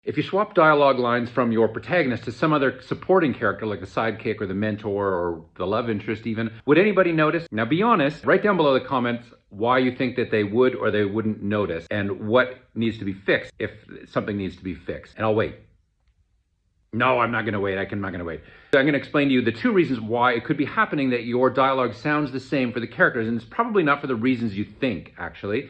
If you swap dialogue lines from your protagonist to some other supporting character, like the sidekick or the mentor or the love interest even, would anybody notice? Now be honest, write down below the comments why you think that they would or they wouldn't notice and what needs to be fixed if something needs to be fixed. And I'll wait. No, I'm not gonna wait, I'm not gonna wait. I'm gonna explain to you the two reasons why it could be happening that your dialogue sounds the same for the characters, and it's probably not for the reasons you think, actually.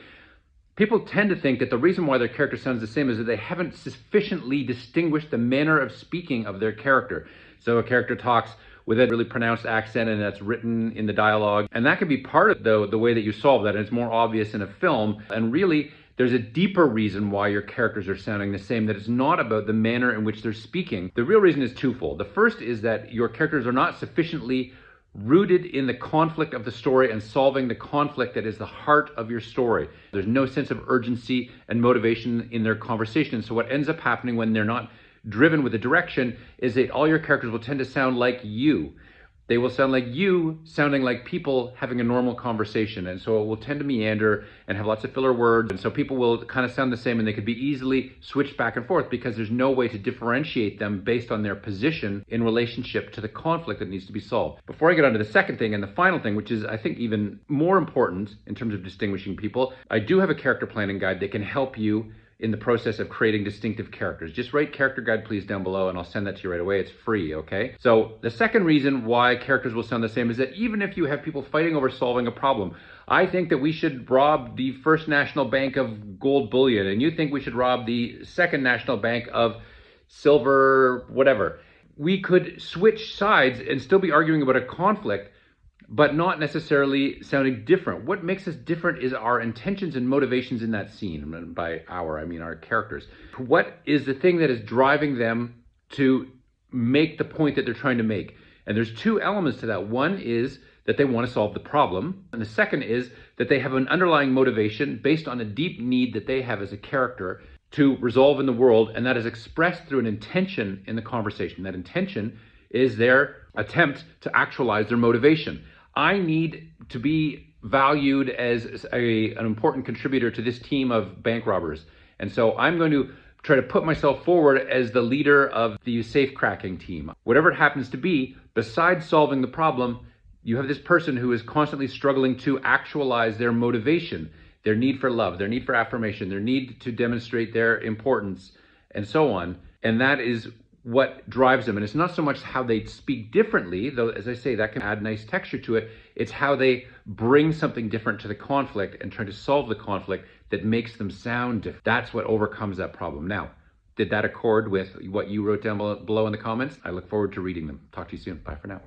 People tend to think that the reason why their character sounds the same is that they haven't sufficiently distinguished the manner of speaking of their character. So a character talks with a really pronounced accent and that's written in the dialogue. And that can be part of the way that you solve that. And it's more obvious in a film. And really, there's a deeper reason why your characters are sounding the same, that it's not about the manner in which they're speaking. The real reason is twofold. The first is that your characters are not sufficiently rooted in the conflict of the story and solving the conflict that is the heart of your story. There's no sense of urgency and motivation in their conversation. So what ends up happening when they're not driven with a direction is that all your characters will tend to sound like you. They will sound like you, sounding like people having a normal conversation. And so it will tend to meander and have lots of filler words. And so people will kind of sound the same and they could be easily switched back and forth because there's no way to differentiate them based on their position in relationship to the conflict that needs to be solved. Before I get on to the second thing and the final thing, which is I think even more important in terms of distinguishing people, I do have a character planning guide that can help you in the process of creating distinctive characters. Just write character guide please down below and I'll send that to you right away. It's free, okay? So the second reason why characters will sound the same is that even if you have people fighting over solving a problem, I think that we should rob the First National Bank of gold bullion and you think we should rob the Second National Bank of silver, whatever. We could switch sides and still be arguing about a conflict, but not necessarily sounding different. What makes us different is our intentions and motivations in that scene. And by our, I mean our characters. What is the thing that is driving them to make the point that they're trying to make? And there's two elements to that. One is that they want to solve the problem. And the second is that they have an underlying motivation based on a deep need that they have as a character to resolve in the world. And that is expressed through an intention in the conversation. That intention is their attempt to actualize their motivation. I need to be valued as an important contributor to this team of bank robbers. And so I'm going to try to put myself forward as the leader of the safe cracking team. Whatever it happens to be, besides solving the problem, you have this person who is constantly struggling to actualize their motivation, their need for love, their need for affirmation, their need to demonstrate their importance, and so on. And that is what drives them. And it's not so much how they speak differently, though, as I say, that can add nice texture to it. It's how they bring something different to the conflict and try to solve the conflict that makes them sound different. That's what overcomes that problem. Now, did that accord with what you wrote down below in the comments? I look forward to reading them. Talk to you soon. Bye for now.